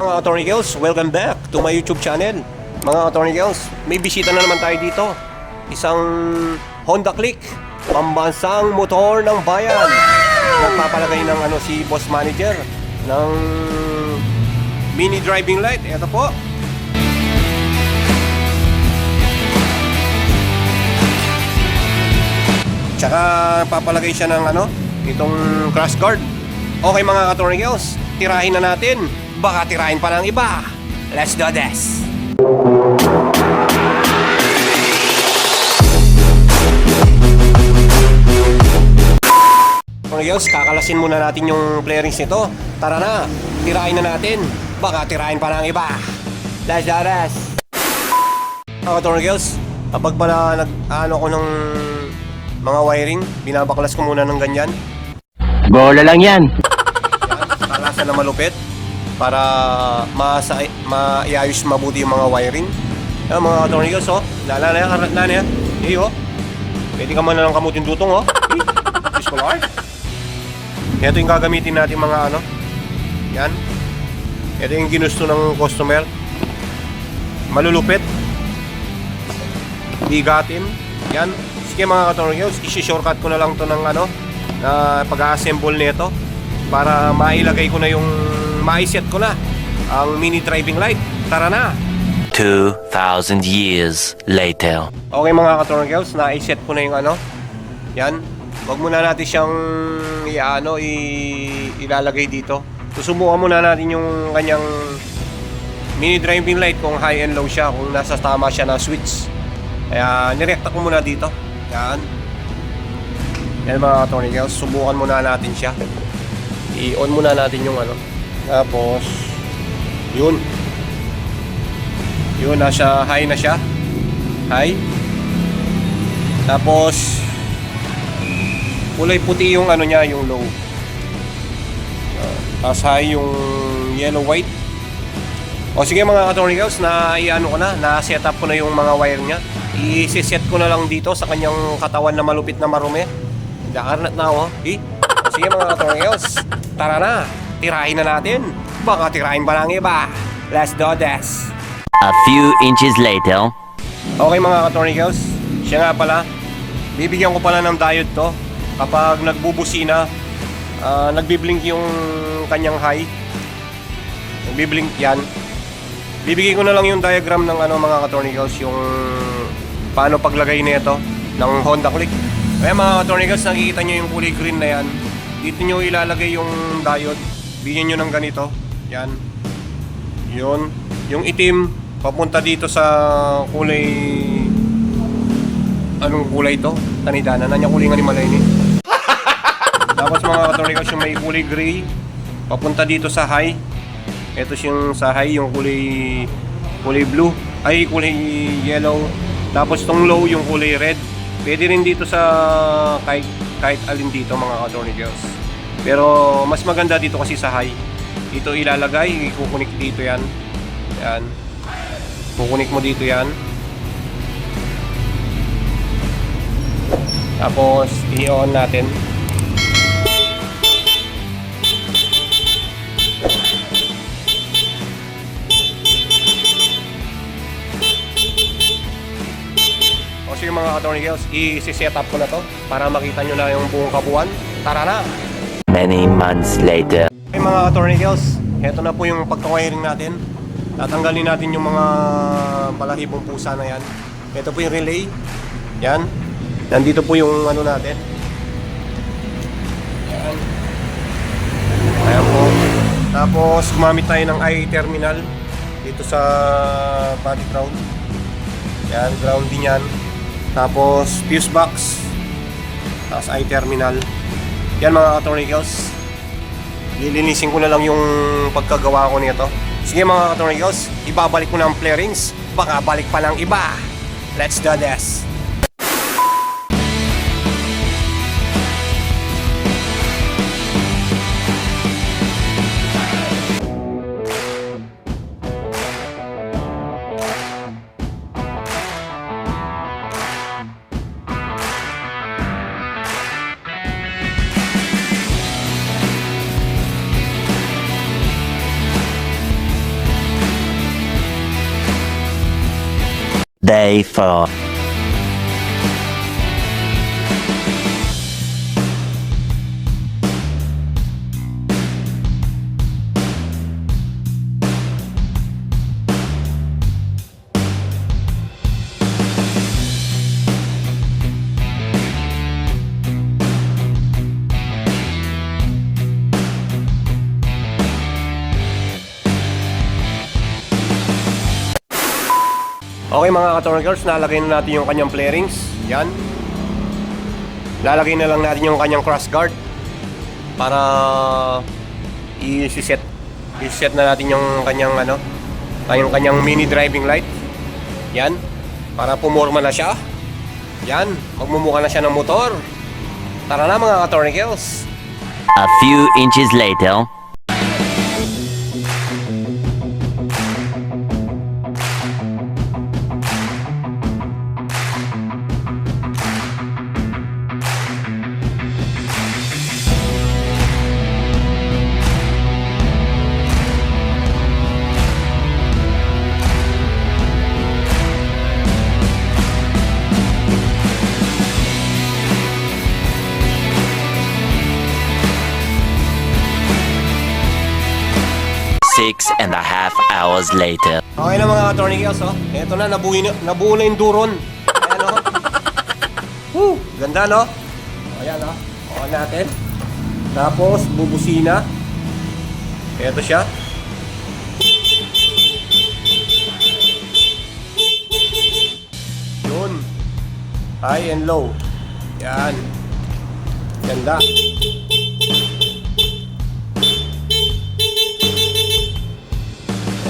Mga Attorney Girls, welcome back to my YouTube channel. Mga Attorney Girls, may bisita na naman tayo dito. Isang Honda Click, pambansang motor ng bayan. Nagpapalagay ng si boss manager ng mini driving light. Ito po. Tsaka papalagay siya ng itong crash guard. Okay mga Attorney Girls, tirahin na natin. Baka tirahin pa ng iba. Let's do this. Attorney Girls, kakalasin muna natin yung flarings nito. Tara na, tirahin na natin. Baka tirahin pa ng iba. Let's do this. Attorney Girls, kapag pala nag-ano ko ng mga wiring, binabaklas ko muna ng ganyan. Bola lang yan. Kalasan na malupit para maiayos mabuti yung mga wiring. Yan mga Attorney Girls, lala na yan, karat na yan. Pwede ka man na lang kamutin dutong, Diyos ko Lord. Ito yung gagamitin natin mga yan. Ito yung ginusto ng customer. Malulupit. Bigatin. Yan. Sige mga Attorney Girls, isi-shortcut ko na lang to ng na pag-assemble nito para mailagay ko na maiset ko na ang mini driving light. Tara na! 2,000 years later. Okay mga Attorney Girls, naiset ko na yung yan. Wag muna natin siyang ilalagay dito. Susubukan muna natin yung kanyang mini driving light kung high and low siya, kung nasa tama siya na switch. Kaya nirekta ko muna dito. Yan. Yan mga Attorney Girls, subukan muna natin siya. I-on muna natin yung Tapos yun, nasa high na siya. High. Tapos kulay puti yung niya, yung low. Tapos high yung yellow white. O sige mga Attorney Girls, na-set up ko na yung mga wire niya. I-set ko na lang dito sa kanyang katawan na malupit na marumi. Dakarnat na sige mga Attorney Girls, tara na, tirahin na natin. Baka tirahin pa ng iba. Let's do this. A few inches later. Okay mga Attorney Girls, siya nga pala, bibigyan ko pala ng diode to. Kapag nagbubusina, nagbiblink yung kanyang high. Nagbiblink yan. Bibigyan ko na lang yung diagram ng mga Attorney Girls, yung paano paglagay nito ng Honda Click. Kaya mga Attorney Girls, nakikita nyo yung kulay green na yan. Dito nyo ilalagay yung diode. Bigyan nyo ng ganito. Yan. Yun. Yung itim, papunta dito sa kulay... Anong kulay to? Tanidana. Nanya kulay nga ni Malay ni. Tapos mga Attorney Girls, yung may kulay gray, papunta dito sa high. Ito yung sa high, yung kulay blue. Ay, kulay yellow. Tapos tong low, yung kulay red. Pwede rin dito sa kahit alin dito mga Attorney Girls. Pero mas maganda dito kasi sa high. Dito ilalagay, ikukunik dito yan. Yan. Kukunik mo dito yan. Tapos i-on natin. Yung mga Attorney Girls, i-set up ko na to para makita nyo na yung buong kabuuan. Tara na! Many months later. Okay mga Attorney Girls, heto na po yung pagka-wiring natin. Tatanggalin natin yung mga balahibong pusa na yan. Ito po yung relay. Yan. Nandito po yung natin. Yan. Ayan po. Tapos gumamit tayo ng I-terminal dito sa body ground. Yan, ground din yan. Tapos fuse box. Tapos I-terminal. Yan mga Attorney Girls. Lilinisin ko na lang yung pagkagawa ko nito. Sige mga Attorney Girls, ibabalik ko na ang flarings. Baka balik pa ng iba. Let's do this. Day 4. Okay mga ka-Tornado Girls, nalagay na natin yung kanyang flarings. Yan. Lalagay na lang natin yung kanyang cross guard para i-set na natin yung kanyang kanyang mini driving light. Yan. Para pumorma na siya. Yan. Magmumukha na siya ng motor. Tara na mga ka-Tornado Girls. A few inches later. Six and a half hours later. Okay na mga ka-Tornado Girls, oh. Eto na, nabuo na yung duron. Ayan, oh. Woo! Ganda, no? Ayan, oh. On natin. Tapos, bubusina. Eto siya. Yun. High and low. Yan. Ganda.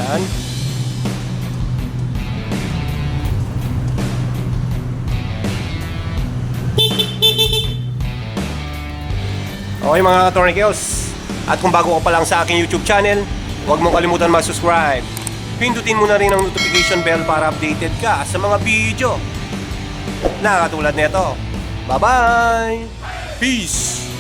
Yan. Okay mga ka-Tornicos, at kung bago ka pa lang sa aking YouTube channel, huwag mong kalimutan mag-subscribe. Pindutin mo na rin ang notification bell para updated ka sa mga video na katulad nito. Bye-bye! Peace!